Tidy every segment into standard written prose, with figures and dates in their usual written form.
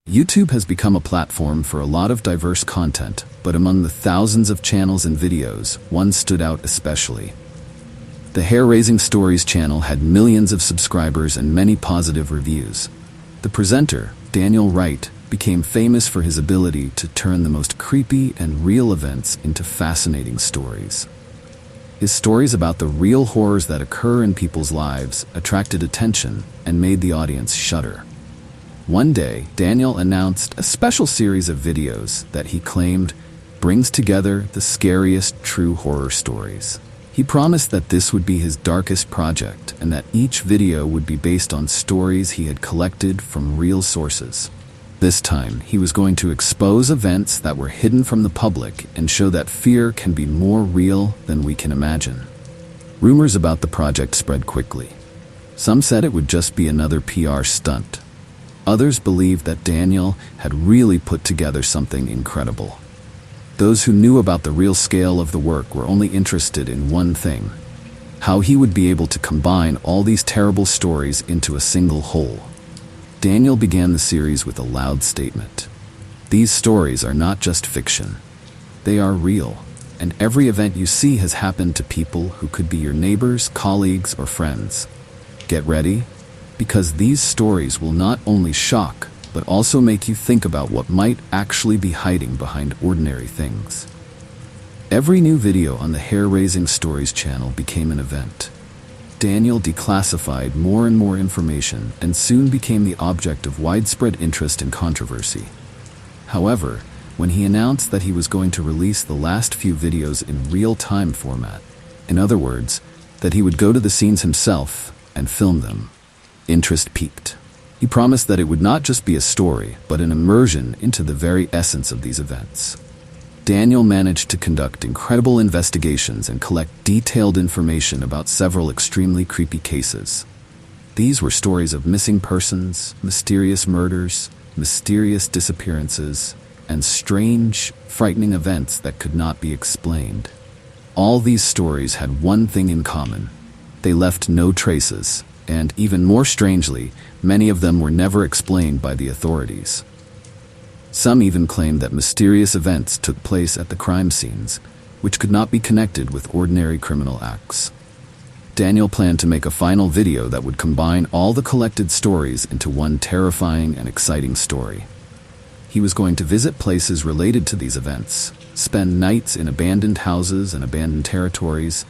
YouTube has become a platform for a lot of diverse content, but among the thousands of channels and videos, one stood out especially. The Hair-Raising Stories channel had millions of subscribers and many positive reviews. The presenter, Daniel Wright, became famous for his ability to turn the most creepy and real events into fascinating stories. His stories about the real horrors that occur in people's lives attracted attention and made the audience shudder. One day, Daniel announced a special series of videos that he claimed brings together the scariest true horror stories. He promised that this would be his darkest project and that each video would be based on stories he had collected from real sources. This time, he was going to expose events that were hidden from the public and show that fear can be more real than we can imagine. Rumors about the project spread quickly. Some said it would just be another PR stunt. Others believed that Daniel had really put together something incredible. Those who knew about the real scale of the work were only interested in one thing: how he would be able to combine all these terrible stories into a single whole. Daniel began the series with a loud statement. These stories are not just fiction. They are real, and every event you see has happened to people who could be your neighbors, colleagues, or friends. Get ready, because these stories will not only shock, but also make you think about what might actually be hiding behind ordinary things. Every new video on the Hair-Raising Stories channel became an event. Daniel declassified more and more information and soon became the object of widespread interest and controversy. However, when he announced that he was going to release the last few videos in real-time format, in other words, that he would go to the scenes himself and film them, interest peaked. He promised that it would not just be a story, but an immersion into the very essence of these events. Daniel managed to conduct incredible investigations and collect detailed information about several extremely creepy cases. These were stories of missing persons, mysterious murders, mysterious disappearances, and strange, frightening events that could not be explained. All these stories had one thing in common: they left no traces. And even more strangely, many of them were never explained by the authorities. Some even claimed that mysterious events took place at the crime scenes, which could not be connected with ordinary criminal acts. Daniel planned to make a final video that would combine all the collected stories into one terrifying and exciting story. He was going to visit places related to these events, spend nights in abandoned houses and abandoned territories,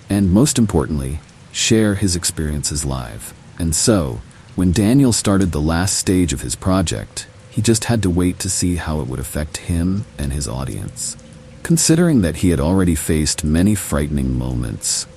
and most importantly, share his experiences live. And so, when Daniel started the last stage of his project, he just had to wait to see how it would affect him and his audience. Considering that he had already faced many frightening moments,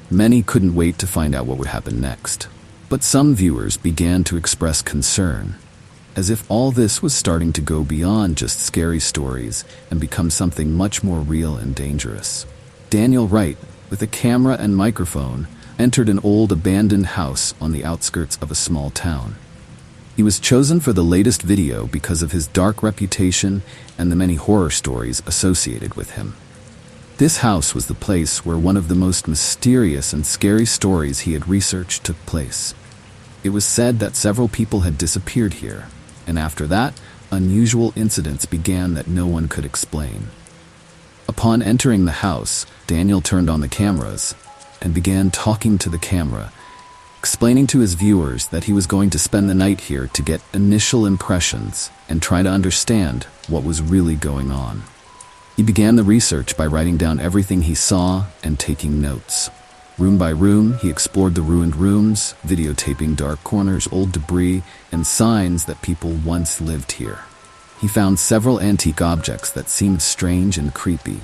many couldn't wait to find out what would happen next. But some viewers began to express concern, as if all this was starting to go beyond just scary stories and become something much more real and dangerous. Daniel Wright, with a camera and microphone, entered an old abandoned house on the outskirts of a small town. He was chosen for the latest video because of his dark reputation and the many horror stories associated with him. This house was the place where one of the most mysterious and scary stories he had researched took place. It was said that several people had disappeared here, and after that, unusual incidents began that no one could explain. Upon entering the house, Daniel turned on the cameras and began talking to the camera, explaining to his viewers that he was going to spend the night here to get initial impressions and try to understand what was really going on. He began the research by writing down everything he saw and taking notes. Room by room, he explored the ruined rooms, videotaping dark corners, old debris, and signs that people once lived here. He found several antique objects that seemed strange and creepy.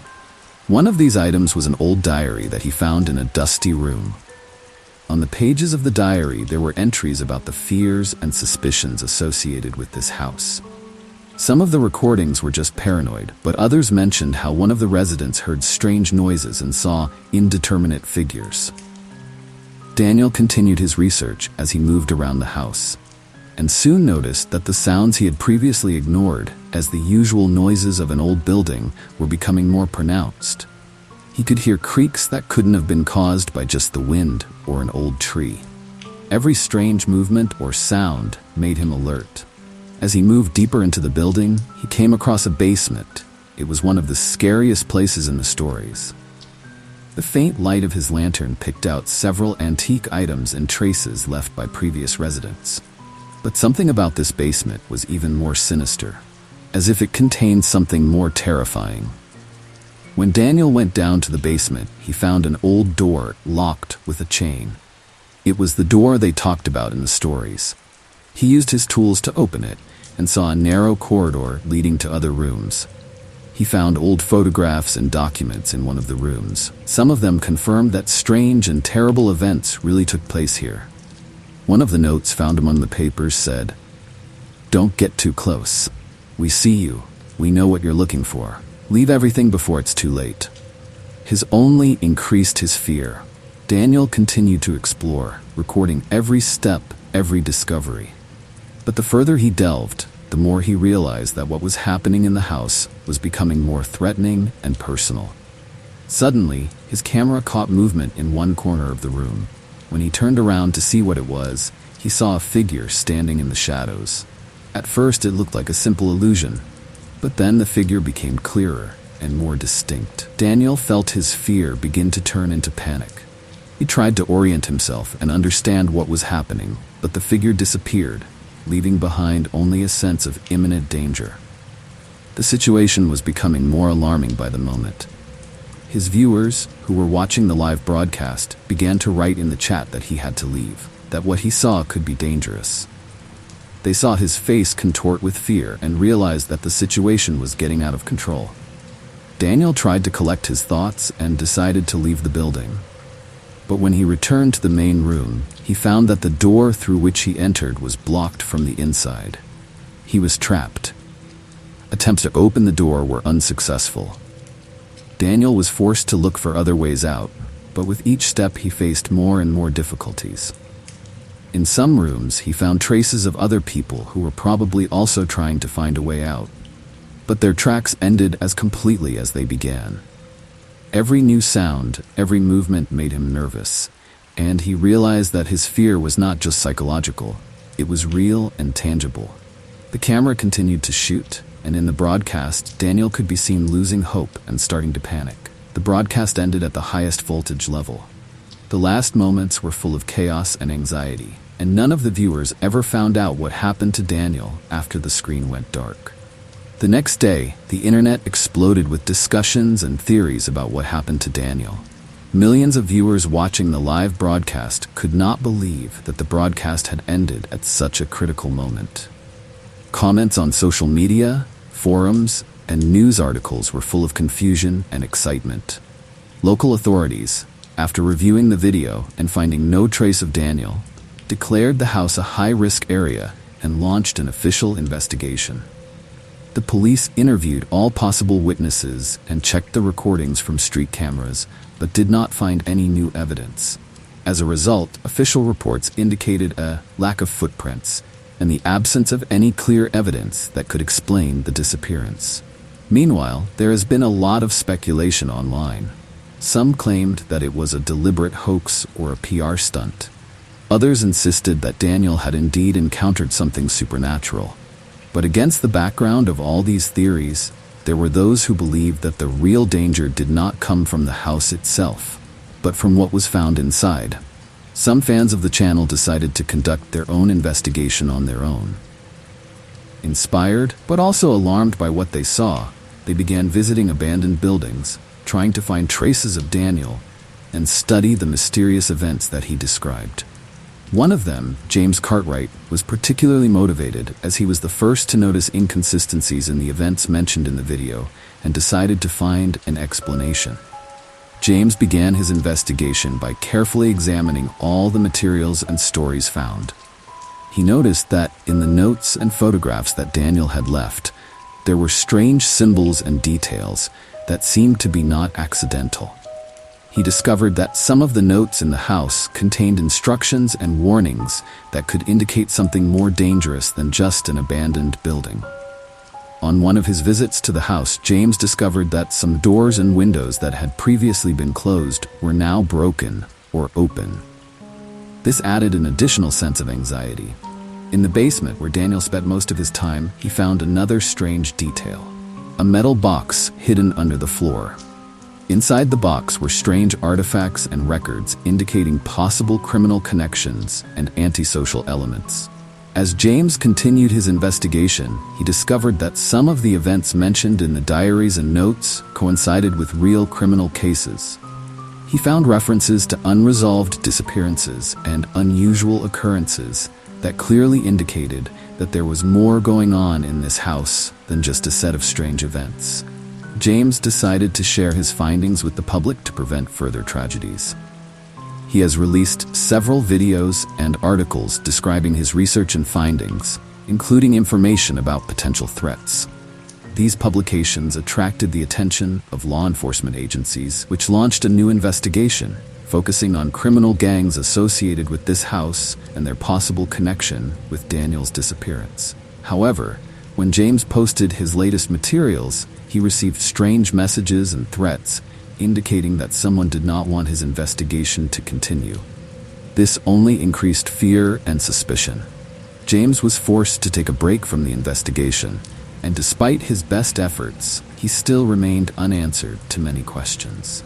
One of these items was an old diary that he found in a dusty room. On the pages of the diary, there were entries about the fears and suspicions associated with this house. Some of the recordings were just paranoid, but others mentioned how one of the residents heard strange noises and saw indeterminate figures. Daniel continued his research as he moved around the house, and soon noticed that the sounds he had previously ignored, as the usual noises of an old building, were becoming more pronounced. He could hear creaks that couldn't have been caused by just the wind or an old tree. Every strange movement or sound made him alert. As he moved deeper into the building, he came across a basement. It was one of the scariest places in the stories. The faint light of his lantern picked out several antique items and traces left by previous residents. But something about this basement was even more sinister, as if it contained something more terrifying. When Daniel went down to the basement, he found an old door locked with a chain. It was the door they talked about in the stories. He used his tools to open it and saw a narrow corridor leading to other rooms. He found old photographs and documents in one of the rooms. Some of them confirmed that strange and terrible events really took place here. One of the notes found among the papers said, "Don't get too close. We see you. We know what you're looking for. Leave everything before it's too late." His only increased his fear. Daniel continued to explore, recording every step, every discovery. But the further he delved, the more he realized that what was happening in the house was becoming more threatening and personal. Suddenly, his camera caught movement in one corner of the room. When he turned around to see what it was, he saw a figure standing in the shadows. At first, it looked like a simple illusion, but then the figure became clearer and more distinct. Daniel felt his fear begin to turn into panic. He tried to orient himself and understand what was happening, but the figure disappeared, leaving behind only a sense of imminent danger. The situation was becoming more alarming by the moment. His viewers, who were watching the live broadcast, began to write in the chat that he had to leave, that what he saw could be dangerous. They saw his face contort with fear and realized that the situation was getting out of control. Daniel tried to collect his thoughts and decided to leave the building. But when he returned to the main room, he found that the door through which he entered was blocked from the inside. He was trapped. Attempts to open the door were unsuccessful. Daniel was forced to look for other ways out, but with each step he faced more and more difficulties. In some rooms, he found traces of other people who were probably also trying to find a way out, but their tracks ended as completely as they began. Every new sound, every movement made him nervous, and he realized that his fear was not just psychological, it was real and tangible. The camera continued to shoot, and in the broadcast, Daniel could be seen losing hope and starting to panic. The broadcast ended at the highest voltage level. The last moments were full of chaos and anxiety, and none of the viewers ever found out what happened to Daniel after the screen went dark. The next day, the internet exploded with discussions and theories about what happened to Daniel. Millions of viewers watching the live broadcast could not believe that the broadcast had ended at such a critical moment. Comments on social media, forums, and news articles were full of confusion and excitement. Local authorities, after reviewing the video and finding no trace of Daniel, declared the house a high-risk area and launched an official investigation. The police interviewed all possible witnesses and checked the recordings from street cameras, but did not find any new evidence. As a result, official reports indicated a lack of footprints and the absence of any clear evidence that could explain the disappearance. Meanwhile, there has been a lot of speculation online. Some claimed that it was a deliberate hoax or a PR stunt. Others insisted that Daniel had indeed encountered something supernatural. But against the background of all these theories, there were those who believed that the real danger did not come from the house itself, but from what was found inside. Some fans of the channel decided to conduct their own investigation on their own. Inspired, but also alarmed by what they saw, they began visiting abandoned buildings, trying to find traces of Daniel, and study the mysterious events that he described. One of them, James Cartwright, was particularly motivated as he was the first to notice inconsistencies in the events mentioned in the video and decided to find an explanation. James began his investigation by carefully examining all the materials and stories found. He noticed that in the notes and photographs that Daniel had left, there were strange symbols and details that seemed to be not accidental. He discovered that some of the notes in the house contained instructions and warnings that could indicate something more dangerous than just an abandoned building. On one of his visits to the house, James discovered that some doors and windows that had previously been closed were now broken or open. This added an additional sense of anxiety. In the basement, where Daniel spent most of his time, he found another strange detail: a metal box hidden under the floor. Inside the box were strange artifacts and records indicating possible criminal connections and antisocial elements. As James continued his investigation, he discovered that some of the events mentioned in the diaries and notes coincided with real criminal cases. He found references to unresolved disappearances and unusual occurrences that clearly indicated that there was more going on in this house than just a set of strange events. James decided to share his findings with the public to prevent further tragedies. He has released several videos and articles describing his research and findings, including information about potential threats. These publications attracted the attention of law enforcement agencies, which launched a new investigation, focusing on criminal gangs associated with this house and their possible connection with Daniel's disappearance. However, when James posted his latest materials, he received strange messages and threats, indicating that someone did not want his investigation to continue. This only increased fear and suspicion. James was forced to take a break from the investigation, and despite his best efforts, he still remained unanswered to many questions.